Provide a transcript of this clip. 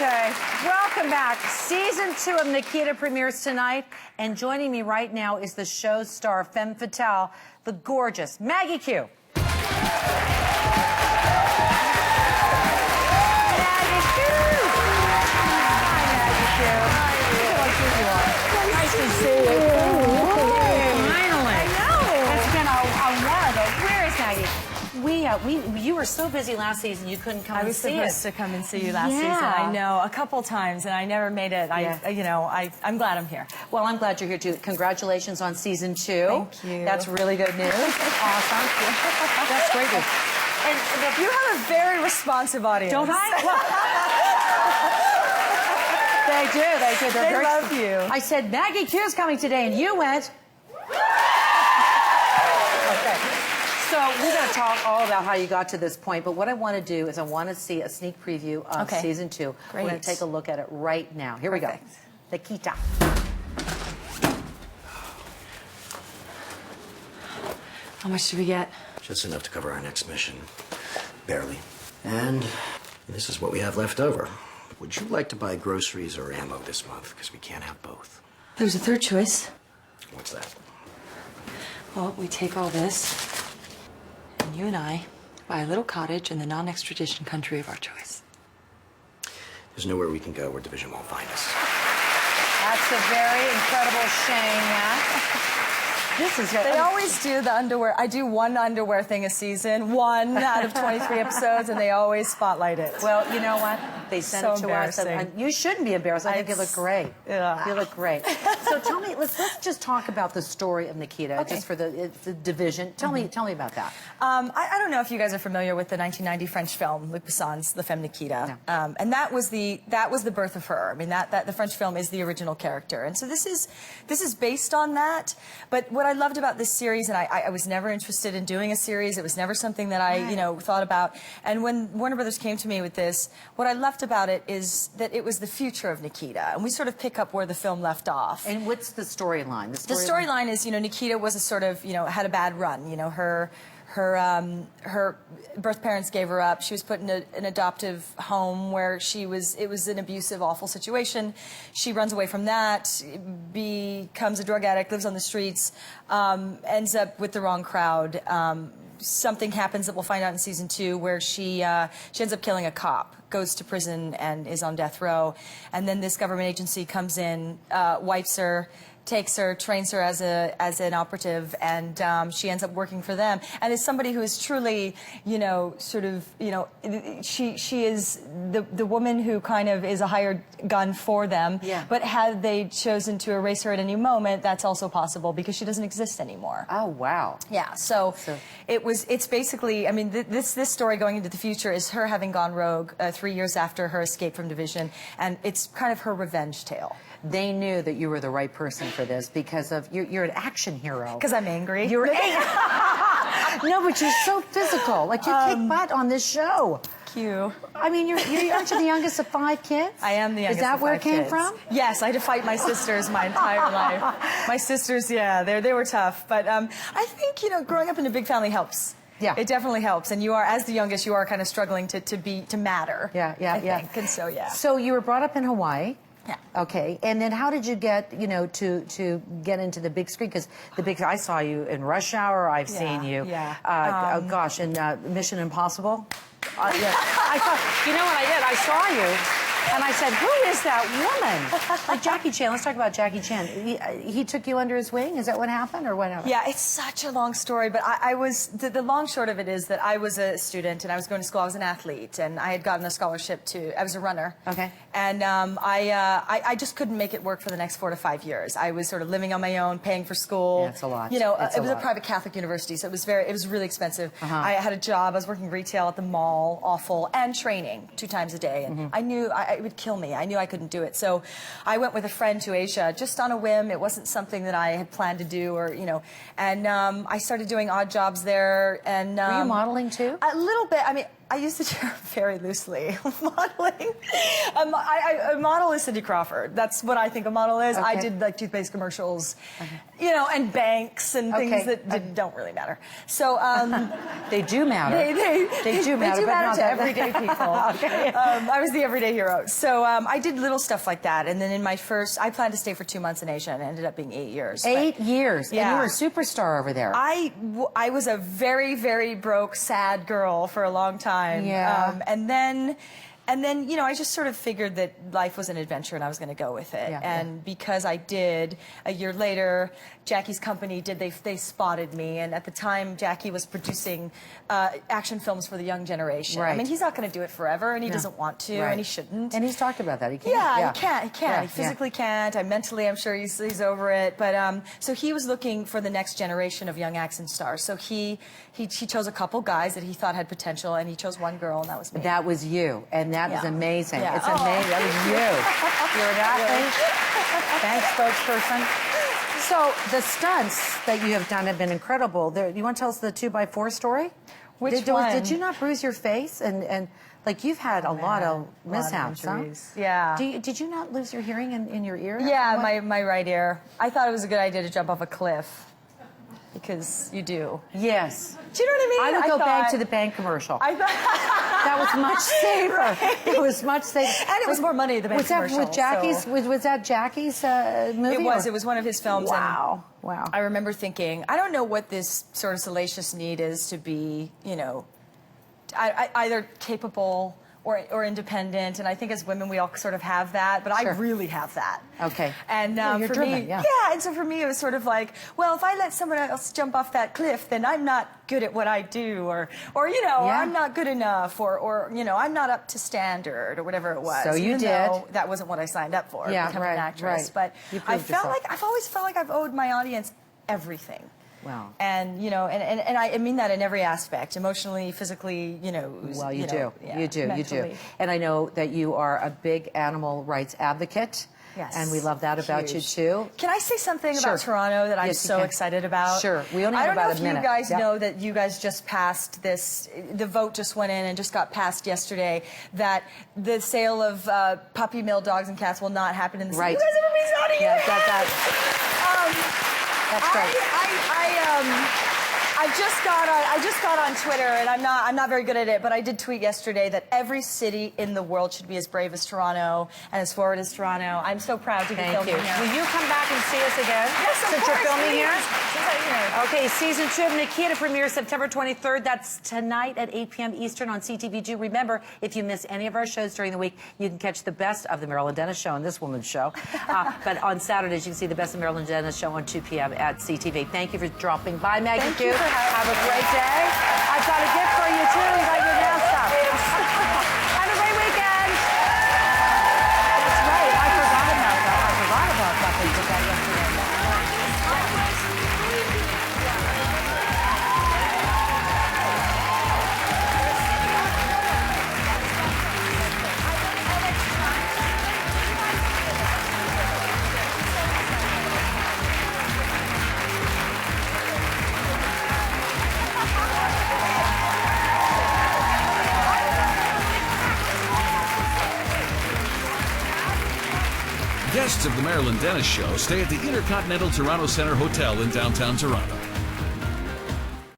Okay, welcome back. Season 2 of Nikita premieres tonight, and joining me right now is the show star femme fatale, the gorgeous Maggie Q. Maggie Q. Hi, Maggie Q. Nice to see you. Finally. I know. It's been a while though. Where is Maggie? You were so busy last season you couldn't come and see us. I was supposed to come and see you last season. I know, a couple times, and I never made it. I'm glad I'm here. Well, I'm glad you're here too. Congratulations on season 2. Thank you. That's really good news. Awesome. That's great news. And you have a very responsive audience. Don't I? They do. They love you. I said Maggie Q is coming today, and you went. Okay. So we're going to talk all about how you got to this point, but what I want to do is I want to see a sneak preview of season 2. Great. We're going to take a look at it right now. Here we go. Nikita. How much do we get? Just enough to cover our next mission. Barely. And this is what we have left over. Would you like to buy groceries or ammo this month? Because we can't have both. There's a third choice. What's that? Well, we take all this, and you and I buy a little cottage in the non-extradition country of our choice. There's nowhere we can go where Division won't find us. That's a very incredible shame, Matt. This is They always do the underwear. I do one underwear thing a season, 1 out of 23 episodes, and they always spotlight it. Well, you know what? They sent it to us. You shouldn't be embarrassed. I think you look great. Yeah. You look great. So tell me, let's just talk about the story of Nikita, just for the division. Tell me about that. I don't know if you guys are familiar with the 1990 French film Luc Besson's The Femme Nikita, No. And that was the birth of her. I mean, the French film is the original character, and so this is based on that. But what I loved about this series, and I was never interested in doing a series. It was never something that I thought about. And when Warner Brothers came to me with this, what I loved about it is that it was the future of Nikita, and we sort of pick up where the film left off. And what's the storyline? The storyline is, Nikita was a sort of, had a bad run. Her birth parents gave her up. She was put in an adoptive home where it was an abusive, awful situation. She runs away from that, becomes a drug addict, lives on the streets, ends up with the wrong crowd. Something happens that we'll find out in season 2 where she ends up killing a cop, goes to prison and is on death row. And then this government agency comes in, wipes her, takes her, trains her as an operative, and she ends up working for them. And as somebody who is truly, she is the woman who kind of is a hired gun for them. Yeah. But had they chosen to erase her at any moment, that's also possible because she doesn't exist anymore. Oh, wow. Yeah. So it's basically, I mean, this story going into the future is her having gone rogue 3 years after her escape from Division, and it's kind of her revenge tale. They knew that you were the right person for this because of you're an action hero. Because I'm angry. You're angry. No, but you're so physical. Like you kick butt on this show. You. I mean, aren't you the youngest of 5 kids? I am the youngest. Is that of where 5 it came kids. from? Yes, I had to fight my sisters my entire life. My sisters, yeah, they were tough. But I think growing up in a big family helps. Yeah, it definitely helps. And you are, as the youngest, you are kind of struggling to matter. Yeah. I think. And so yeah. So you were brought up in Hawaii. Yeah. Okay, and then how did you get, to get into the big screen? Because I saw you in Rush Hour. I've seen you. Yeah. Oh gosh, in Mission Impossible. I thought, you know what I did? I saw you, and I said, "Who is that woman?" Like Jackie Chan. Let's talk about Jackie Chan. He took you under his wing. Is that what happened, or what happened? Yeah, it's such a long story, but I was the long short of it is that I was a student and I was going to school. I was an athlete, and I had gotten a scholarship I was a runner. Okay. And I just couldn't make it work for the next 4 to 5 years. I was sort of living on my own, paying for school. Yeah, it's a lot. It was a private Catholic university, so it was really expensive. I had a job. I was working retail at the mall, awful, and training 2 times a day. And I knew it would kill me. I knew I couldn't do it. So I went with a friend to Asia just on a whim. It wasn't something that I had planned to do, and I started doing odd jobs there. And were you modeling too? A little bit. I mean, I use the term very loosely. Modeling. A model is Cindy Crawford. That's what I think a model is. I did like toothpaste commercials, you know, and banks and things that don't really matter. So they do matter. They do matter, but not to everyday people. I was the everyday hero. So I did little stuff like that. And then in my first, I planned to stay for 2 months in Asia, and it ended up being 8 years. 8 years. Yeah. And you were a superstar over there. I was a very, very broke, sad girl for a long time. Yeah. And then, you know, I just sort of figured that life was an adventure and I was going to go with it. Yeah, and because I did, a year later, Jackie's company they spotted me. And at the time, Jackie was producing action films for the young generation. Right. I mean, he's not going to do it forever, and he doesn't want to, and he shouldn't. And he's talked about that. He can't. Yeah, he can't. He can't. Yeah, he physically can't. Mentally, I'm sure he's over it. But so he was looking for the next generation of young action stars. So he chose a couple guys that he thought had potential, and he chose one girl, and that was me. That was you, and that is amazing. Yeah. It's amazing. That was you. You're an athlete. Thanks, spokesperson. So the stunts that you have done have been incredible. You want to tell us the 2x4 story? Which one? Did you not bruise your face? And like you've had a lot of mishaps, huh? Yeah. Did you not lose your hearing in your ear? Yeah, my right ear. I thought it was a good idea to jump off a cliff. Because you do. Yes. Do you know what I mean? I would go back to the bank commercial. That was much safer. Right. It was much safer. And it was more money, the bank commercial. Was that with Jackie's, so. was that Jackie's movie? It was. It was one of his films. Wow. And wow. I remember thinking, I don't know what this sort of salacious need is to be, you know, either capable or independent, and I think as women we all sort of have that, but I really have that. Okay. And you're for driven, me, yeah, and so for me it was sort of like, well, if I let someone else jump off that cliff, then I'm not good at what I do, or you know, or I'm not good enough, or you know, I'm not up to standard, or whatever it was. So you even did. Though that wasn't what I signed up for, becoming an actress. But I felt like I've always felt like I've owed my audience everything. Wow. And, you know, and I mean that in every aspect, emotionally, physically, you know. Well, you know, do. yeah, You do. mentally. You do. And I know that you are a big animal rights advocate. Yes. And we love that about you, too. Can I say something about Toronto that I'm so excited about? Sure. We only have about a minute. I don't know if you guys know that you guys just passed this, the vote just went in and just got passed yesterday, that the sale of puppy mill dogs and cats will not happen in the city. Right. You guys ever been zoning it? That's great. I just got on Twitter, and I'm not very good at it, but I did tweet yesterday that every city in the world should be as brave as Toronto and as forward as Toronto. I'm so proud to be filming here. Will you come back and see us again? Yes, of since course, you're filming here? Since I'm here. Okay, season 2 of Nikita premieres September 23rd. That's tonight at 8 p.m. Eastern on CTV2. Remember, if you miss any of our shows during the week, you can catch the best of the Marilyn Denis Show and this woman's show. But on Saturdays, you can see the best of Marilyn Denis Show on 2 p.m. at CTV. Thank you for dropping by, Maggie. Thank you for having me. Have a great day. I've got a gift for you, too. You got your mask up. Have a great weekend. That's right. I forgot about that. I forgot about that. They did that yesterday. Guests of the Marilyn Denis Show stay at the Intercontinental Toronto Centre Hotel in downtown Toronto.